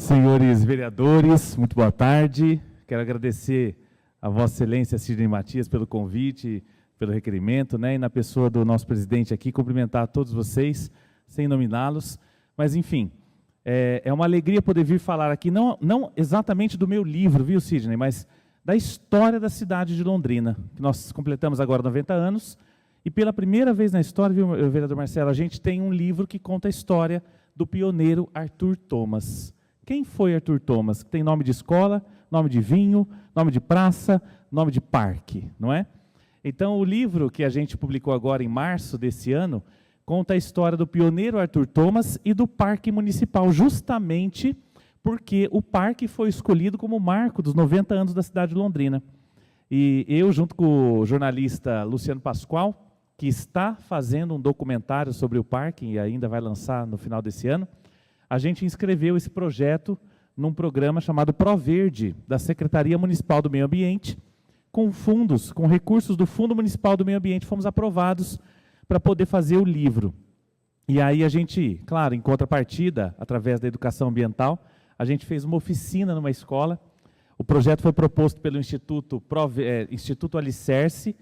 Senhores vereadores, muito boa tarde. Quero agradecer a Vossa Excelência Sidney Matias pelo convite, pelo requerimento, né? E na pessoa do nosso presidente aqui, cumprimentar a todos vocês, sem nominá-los. Mas, enfim, é uma alegria poder vir falar aqui, não exatamente do meu livro, viu, Sidney, mas da história da cidade de Londrina, que nós completamos agora 90 anos, e pela primeira vez na história, viu, vereador Marcelo, a gente tem um livro que conta a história do pioneiro Arthur Thomas. Quem foi Arthur Thomas? Tem nome de escola, nome de vinho, nome de praça, nome de parque, não é? Então, o livro que a gente publicou agora em março desse ano, conta a história do pioneiro Arthur Thomas e do Parque Municipal, justamente porque o parque foi escolhido como marco dos 90 anos da cidade de Londrina. E eu, junto com o jornalista Luciano Pascoal, que está fazendo um documentário sobre o parque e ainda vai lançar no final desse ano, a gente inscreveu esse projeto num programa chamado ProVerde, da Secretaria Municipal do Meio Ambiente, com fundos, com recursos do Fundo Municipal do Meio Ambiente, fomos aprovados para poder fazer o livro. E aí a gente, claro, em contrapartida, através da educação ambiental, a gente fez uma oficina numa escola. O projeto foi proposto pelo Instituto Alicerce,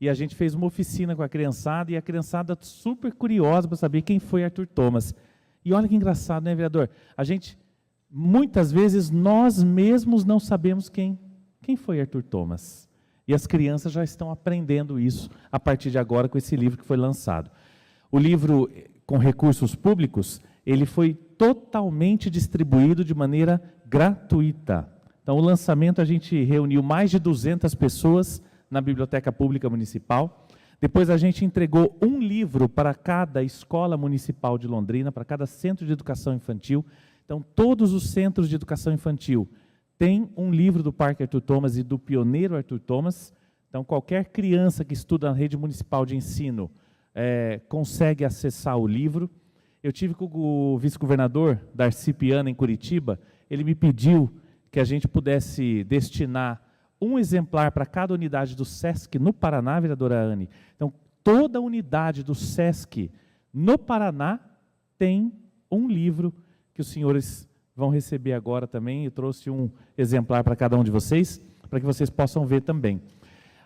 e a gente fez uma oficina com a criançada, e a criançada super curiosa para saber quem foi Arthur Thomas. E olha que engraçado, né, vereador? A gente, muitas vezes, nós mesmos não sabemos quem foi Arthur Thomas. E as crianças já estão aprendendo isso a partir de agora com esse livro que foi lançado. O livro, com recursos públicos, ele foi totalmente distribuído de maneira gratuita. Então, o lançamento, a gente reuniu mais de 200 pessoas na Biblioteca Pública Municipal. Depois a gente entregou um livro para cada escola municipal de Londrina, para cada centro de educação infantil. Então, todos os centros de educação infantil têm um livro do Parque Arthur Thomas e do pioneiro Arthur Thomas. Então, qualquer criança que estuda na rede municipal de ensino consegue acessar o livro. Eu tive com o vice-governador Darcy Piana, em Curitiba. Ele me pediu que a gente pudesse destinar um exemplar para cada unidade do SESC no Paraná, vereadora Anne. Então, toda unidade do SESC no Paraná tem um livro que os senhores vão receber agora também. Eu trouxe um exemplar para cada um de vocês, para que vocês possam ver também.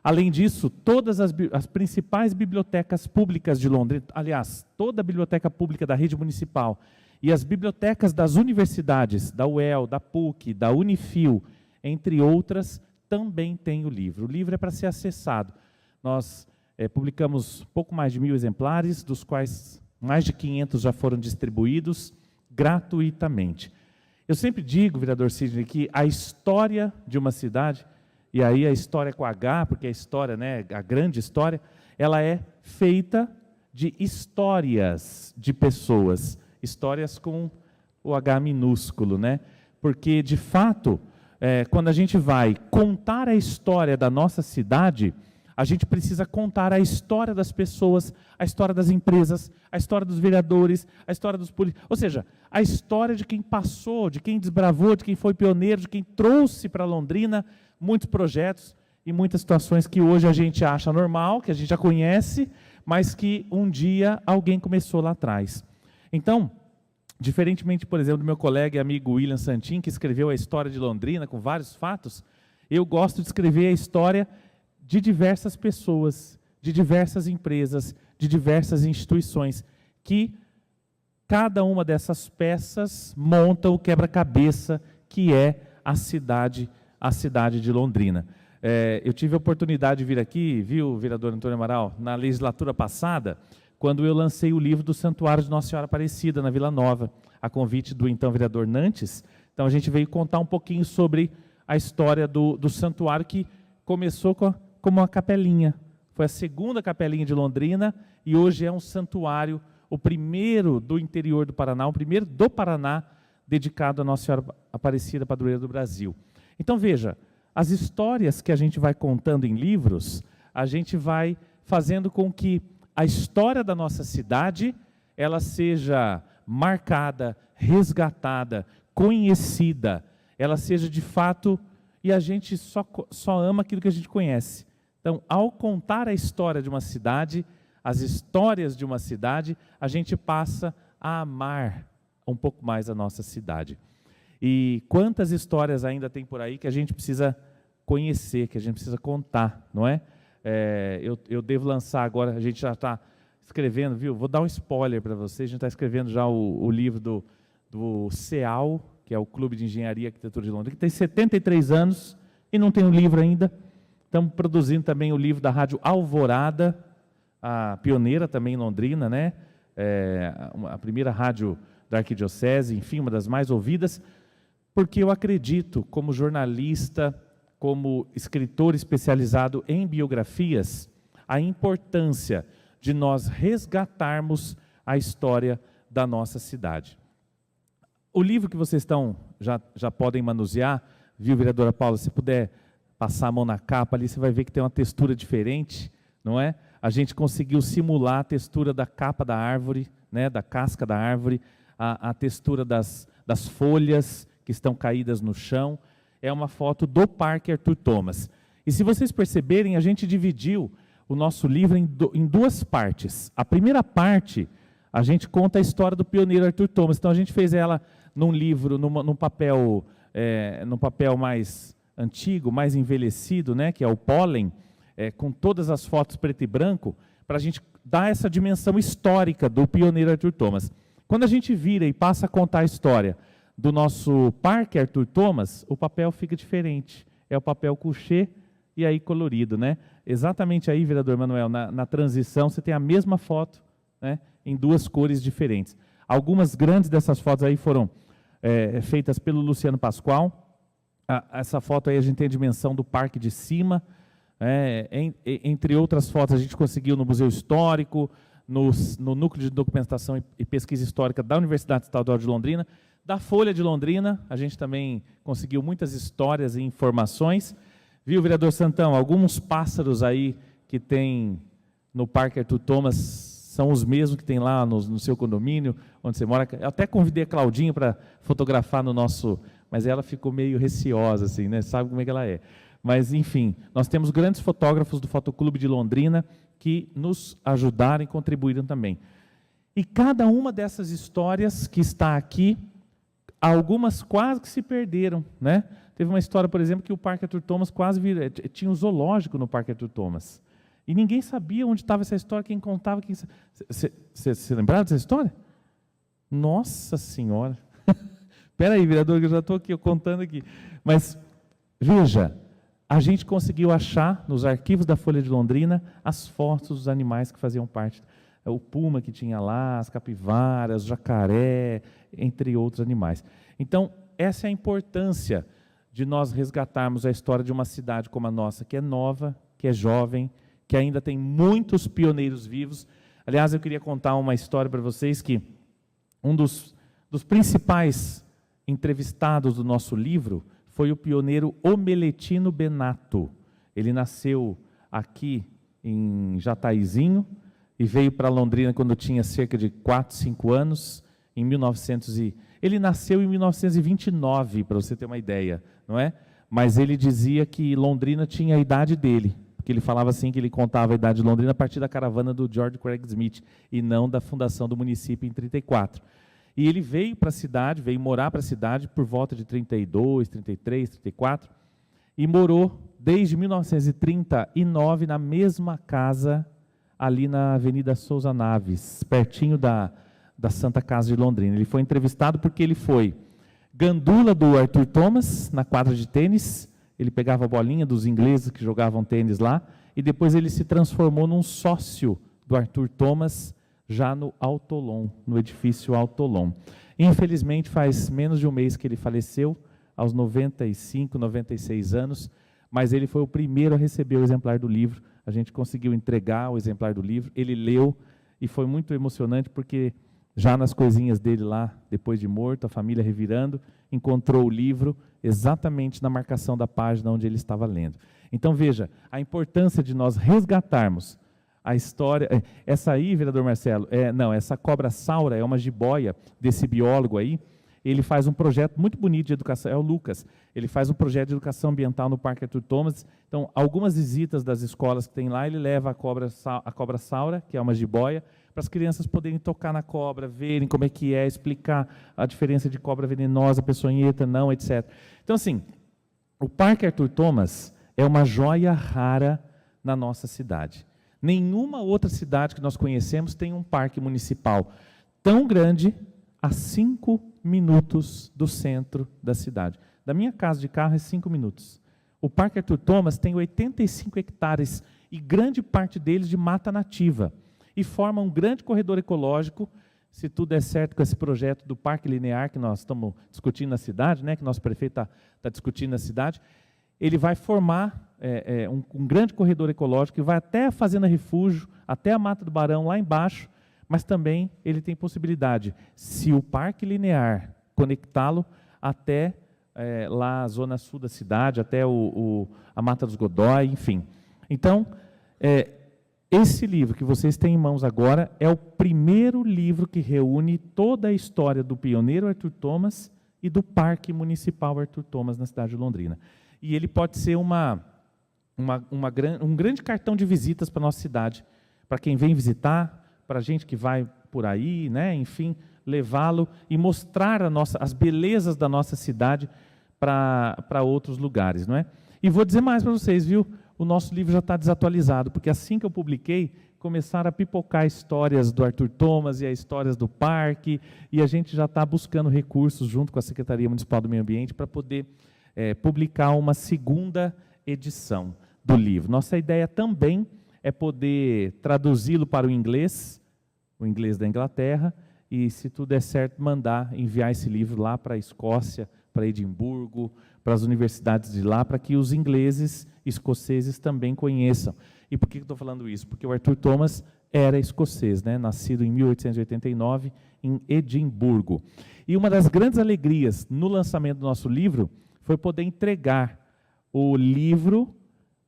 Além disso, todas as principais bibliotecas públicas de Londrina, aliás, toda a biblioteca pública da rede municipal e as bibliotecas das universidades, da UEL, da PUC, da Unifil, entre outras, também tem o livro. O livro é para ser acessado. Nós publicamos pouco mais de 1000 exemplares, dos quais mais de 500 já foram distribuídos gratuitamente. Eu sempre digo, vereador Sidney, que a história de uma cidade, e aí a história com H, porque a história, né, a grande história, ela é feita de histórias de pessoas, histórias com o H minúsculo, né? Porque, de fato, quando a gente vai contar a história da nossa cidade, a gente precisa contar a história das pessoas, a história das empresas, a história dos vereadores, a história dos políticos, ou seja, a história de quem passou, de quem desbravou, de quem foi pioneiro, de quem trouxe para Londrina muitos projetos e muitas situações que hoje a gente acha normal, que a gente já conhece, mas que um dia alguém começou lá atrás. Então, diferentemente, por exemplo, do meu colega e amigo William Santin, que escreveu a história de Londrina com vários fatos, eu gosto de escrever a história de diversas pessoas, de diversas empresas, de diversas instituições, que cada uma dessas peças monta o quebra-cabeça que é a cidade de Londrina. Eu tive a oportunidade de vir aqui, viu, vereador Antônio Amaral, na legislatura passada, quando eu lancei o livro do Santuário de Nossa Senhora Aparecida, na Vila Nova, a convite do então vereador Nantes. Então, a gente veio contar um pouquinho sobre a história do santuário, que começou como uma capelinha. Foi a segunda capelinha de Londrina, e hoje é um santuário, o primeiro do interior do Paraná, o primeiro do Paraná, dedicado a Nossa Senhora Aparecida, padroeira do Brasil. Então, veja, as histórias que a gente vai contando em livros, a gente vai fazendo com que a história da nossa cidade, ela seja marcada, resgatada, conhecida, ela seja de fato, e a gente só ama aquilo que a gente conhece. Então, ao contar a história de uma cidade, as histórias de uma cidade, a gente passa a amar um pouco mais a nossa cidade. E quantas histórias ainda tem por aí que a gente precisa conhecer, que a gente precisa contar, não é? Eu devo lançar agora, a gente já está escrevendo, viu? Vou dar um spoiler para vocês, a gente está escrevendo já o livro do CEAL, que é o Clube de Engenharia e Arquitetura de Londrina, que tem 73 anos e não tem um livro ainda. Estamos produzindo também o livro da Rádio Alvorada, a pioneira também em Londrina, né? A primeira rádio da Arquidiocese, enfim, uma das mais ouvidas, porque eu acredito, como jornalista, como escritor especializado em biografias, a importância de nós resgatarmos a história da nossa cidade. O livro que vocês já podem manusear, viu, vereadora Paula, se puder passar a mão na capa ali, você vai ver que tem uma textura diferente, não é? A gente conseguiu simular a textura da capa da árvore, né, da casca da árvore, a textura das folhas que estão caídas no chão. É uma foto do Parque Arthur Thomas. E se vocês perceberem, a gente dividiu o nosso livro em duas partes. A primeira parte, a gente conta a história do pioneiro Arthur Thomas. Então a gente fez ela num livro, num papel mais antigo, mais envelhecido, né, que é o pólen, com todas as fotos preto e branco, para a gente dar essa dimensão histórica do pioneiro Arthur Thomas. Quando a gente vira e passa a contar a história do nosso Parque Arthur Thomas, o papel fica diferente. É o papel couché e aí colorido, né? Exatamente aí, vereador Manuel, na transição, você tem a mesma foto, né, em duas cores diferentes. Algumas grandes dessas fotos aí foram feitas pelo Luciano Pascoal. Essa foto aí a gente tem a dimensão do parque de cima. Entre outras fotos a gente conseguiu no Museu Histórico, no Núcleo de Documentação e Pesquisa Histórica da Universidade Estadual de Londrina, da Folha de Londrina, a gente também conseguiu muitas histórias e informações. Viu, vereador Santão, alguns pássaros aí que tem no Parque Arthur Thomas são os mesmos que tem lá no seu condomínio, onde você mora. Eu até convidei a Claudinha para fotografar no nosso, mas ela ficou meio receosa, assim, né? Sabe como é que ela é. Mas, enfim, nós temos grandes fotógrafos do Fotoclube de Londrina que nos ajudaram e contribuíram também. E cada uma dessas histórias que está aqui, algumas quase que se perderam, né? Teve uma história, por exemplo, que o Parque Arthur Thomas tinha um zoológico no Parque Arthur Thomas. E ninguém sabia onde estava essa história, quem contava. Você lembrava dessa história? Nossa Senhora! Espera aí, vereador, que eu já estou aqui contando aqui. Mas, veja, a gente conseguiu achar nos arquivos da Folha de Londrina as fotos dos animais que faziam parte. O puma que tinha lá, as capivaras, o jacaré, entre outros animais. Então, essa é a importância de nós resgatarmos a história de uma cidade como a nossa, que é nova, que é jovem, que ainda tem muitos pioneiros vivos. Aliás, eu queria contar uma história para vocês que um dos principais entrevistados do nosso livro foi o pioneiro Omeletino Benato. Ele nasceu aqui em Jataizinho e veio para Londrina quando tinha cerca de 4, 5 anos, em 1900 Ele nasceu em 1929, para você ter uma ideia, não é? Mas ele dizia que Londrina tinha a idade dele, porque ele falava assim que ele contava a idade de Londrina a partir da caravana do George Craig Smith e não da fundação do município em 34. E ele veio para a cidade, veio morar para a cidade por volta de 32, 33, 34, e morou desde 1939 na mesma casa, ali na Avenida Souza Naves, pertinho da Santa Casa de Londrina. Ele foi entrevistado porque ele foi gandula do Arthur Thomas, na quadra de tênis. Ele pegava a bolinha dos ingleses que jogavam tênis lá, e depois ele se transformou num sócio do Arthur Thomas, já no Autolon, no edifício Autolon. Infelizmente, faz menos de um mês que ele faleceu, aos 95, 96 anos, mas ele foi o primeiro a receber o exemplar do livro. A gente conseguiu entregar o exemplar do livro, ele leu, e foi muito emocionante, porque já nas coisinhas dele lá, depois de morto, a família revirando, encontrou o livro exatamente na marcação da página onde ele estava lendo. Então, veja, a importância de nós resgatarmos a história. Essa aí, vereador Marcelo, essa cobra saura é uma jiboia desse biólogo aí. Ele faz um projeto muito bonito de educação, é o Lucas. Ele faz um projeto de educação ambiental no Parque Arthur Thomas. Então, algumas visitas das escolas que tem lá, ele leva a cobra saura, que é uma jiboia, para as crianças poderem tocar na cobra, verem como é que é, explicar a diferença de cobra venenosa, peçonhenta, não, etc. Então, assim, o Parque Arthur Thomas é uma joia rara na nossa cidade. Nenhuma outra cidade que nós conhecemos tem um parque municipal tão grande a 5 minutos do centro da cidade. Da minha casa de carro é 5 minutos. O Parque Arthur Thomas tem 85 hectares e grande parte deles de mata nativa. E forma um grande corredor ecológico, se tudo der certo com esse projeto do Parque Linear que nós estamos discutindo na cidade, né, que nosso prefeito está discutindo na cidade, ele vai formar um grande corredor ecológico que vai até a Fazenda Refúgio, até a Mata do Barão, lá embaixo, mas também ele tem possibilidade, se o Parque Linear conectá-lo até lá a zona sul da cidade, até a Mata dos Godói, enfim. Então, esse livro que vocês têm em mãos agora é o primeiro livro que reúne toda a história do pioneiro Arthur Thomas e do Parque Municipal Arthur Thomas na cidade de Londrina. E ele pode ser um grande cartão de visitas para a nossa cidade, para quem vem visitar, para a gente que vai por aí, né? Enfim, levá-lo e mostrar as belezas da nossa cidade para outros lugares, não é? E vou dizer mais para vocês, viu? O nosso livro já está desatualizado, porque assim que eu publiquei, começaram a pipocar histórias do Arthur Thomas e as histórias do parque, e a gente já está buscando recursos junto com a Secretaria Municipal do Meio Ambiente para poder publicar uma segunda edição do livro. Nossa ideia também é poder traduzi-lo para o inglês da Inglaterra, e se tudo der certo, enviar esse livro lá para a Escócia, para Edimburgo, para as universidades de lá, para que os ingleses, escoceses também conheçam. E por que eu estou falando isso? Porque o Arthur Thomas era escocês, né? Nascido em 1889, em Edimburgo. E uma das grandes alegrias no lançamento do nosso livro foi poder entregar o livro,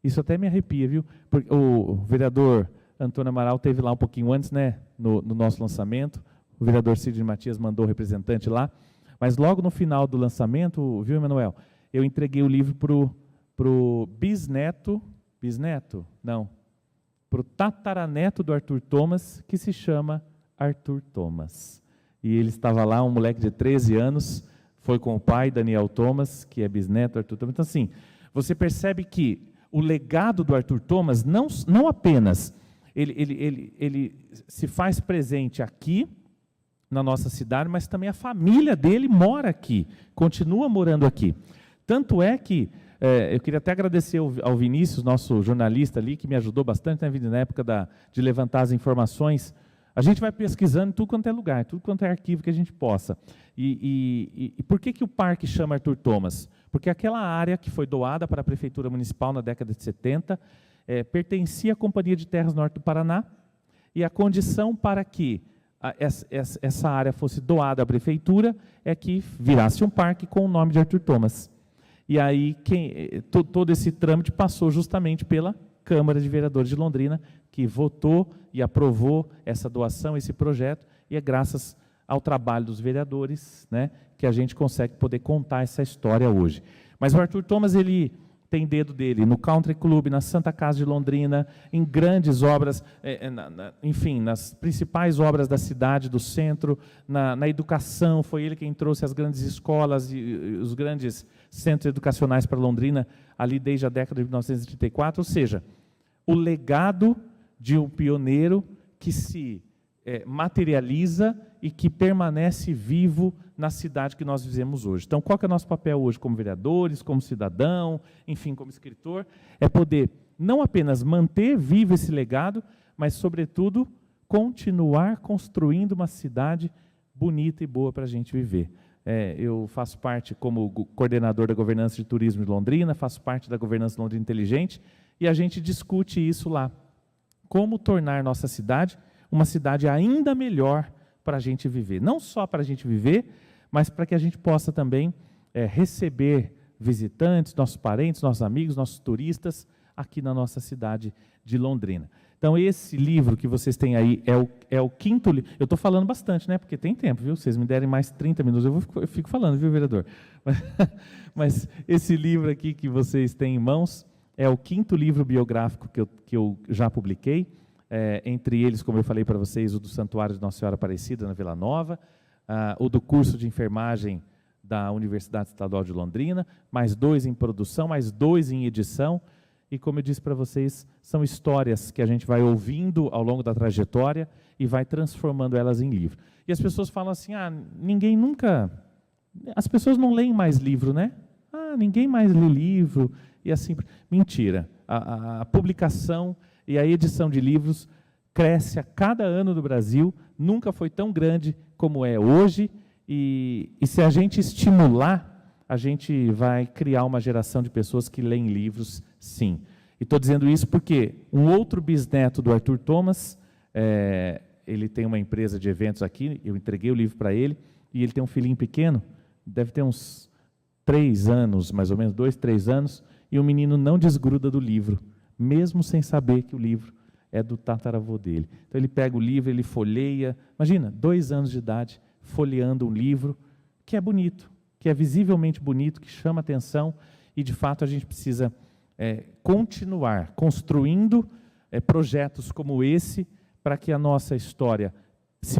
isso até me arrepia, viu? Porque o vereador Antônio Amaral esteve lá um pouquinho antes, né? No nosso lançamento, o vereador Sidney Matias mandou o representante lá, mas logo no final do lançamento, viu, Emanuel? Eu entreguei o livro para o bisneto, não, para o tataraneto do Arthur Thomas, que se chama Arthur Thomas. E ele estava lá, um moleque de 13 anos, foi com o pai, Daniel Thomas, que é bisneto do Arthur Thomas. Então, assim, você percebe que o legado do Arthur Thomas não apenas ele se faz presente aqui, na nossa cidade, mas também a família dele mora aqui, continua morando aqui. Tanto é que, eu queria até agradecer ao Vinícius, nosso jornalista ali, que me ajudou bastante na época de levantar as informações. A gente vai pesquisando em tudo quanto é lugar, tudo quanto é arquivo que a gente possa. E por que o parque chama Arthur Thomas? Porque aquela área que foi doada para a Prefeitura Municipal na década de 70, pertencia à Companhia de Terras Norte do Paraná, e a condição para que essa área fosse doada à Prefeitura é que virasse um parque com o nome de Arthur Thomas. E aí todo esse trâmite passou justamente pela Câmara de Vereadores de Londrina, que votou e aprovou essa doação, esse projeto, e é graças ao trabalho dos vereadores, né, que a gente consegue poder contar essa história hoje. Mas o Arthur Thomas, ele tem dedo dele no Country Club, na Santa Casa de Londrina, em grandes obras, enfim, nas principais obras da cidade, do centro, na educação. Foi ele quem trouxe as grandes escolas e os grandes centros educacionais para Londrina, ali desde a década de 1934. Ou seja, o legado de um pioneiro que se materializa e que permanece vivo na cidade que nós vivemos hoje. Então, qual que é o nosso papel hoje como vereadores, como cidadão, enfim, como escritor? É poder não apenas manter vivo esse legado, mas, sobretudo, continuar construindo uma cidade bonita e boa para a gente viver. Eu faço parte como coordenador da governança de turismo de Londrina, faço parte da governança Londrina Inteligente, e a gente discute isso lá. Como tornar nossa cidade uma cidade ainda melhor para a gente viver. Não só para a gente viver, mas para que a gente possa também receber visitantes, nossos parentes, nossos amigos, nossos turistas, aqui na nossa cidade de Londrina. Então, esse livro que vocês têm aí é o quinto livro. Eu estou falando bastante, né? Porque tem tempo, viu? Vocês me derem mais 30 minutos, eu fico falando, viu, vereador? Mas esse livro aqui que vocês têm em mãos é o quinto livro biográfico que eu já publiquei. entre eles, como eu falei para vocês, o do Santuário de Nossa Senhora Aparecida, na Vila Nova, o do curso de enfermagem da Universidade Estadual de Londrina, mais 2 em produção, mais 2 em edição, e como eu disse para vocês, são histórias que a gente vai ouvindo ao longo da trajetória e vai transformando elas em livro. E as pessoas falam assim, ninguém nunca... As pessoas não leem mais livro, né? Ninguém mais lê livro, e assim... Mentira. A publicação e a edição de livros cresce a cada ano do Brasil, nunca foi tão grande como é hoje, e se a gente estimular, a gente vai criar uma geração de pessoas que leem livros, sim. E estou dizendo isso porque um outro bisneto do Arthur Thomas, ele tem uma empresa de eventos aqui, eu entreguei o livro para ele, e ele tem um filhinho pequeno, deve ter uns 3 anos, mais ou menos, 2, 3 anos, e o menino não desgruda do livro, mesmo sem saber que o livro é do tataravô dele. Então ele pega o livro, ele folheia, imagina, 2 anos de idade, folheando um livro que é bonito, que é visivelmente bonito, que chama atenção, e de fato a gente precisa continuar construindo projetos como esse, para que a nossa história se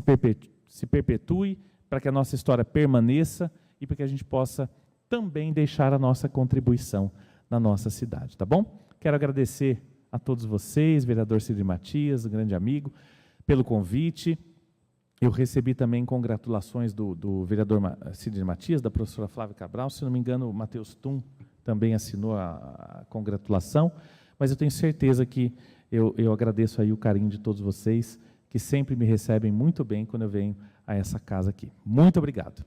perpetue, para que a nossa história permaneça, e para que a gente possa também deixar a nossa contribuição na nossa cidade, tá bom? Quero agradecer a todos vocês, vereador Sidney Matias, um grande amigo, pelo convite. Eu recebi também congratulações do vereador Sidney Matias, da professora Flávia Cabral, se não me engano, o Matheus Tum também assinou a congratulação, mas eu tenho certeza que eu agradeço aí o carinho de todos vocês, que sempre me recebem muito bem quando eu venho a essa casa aqui. Muito obrigado.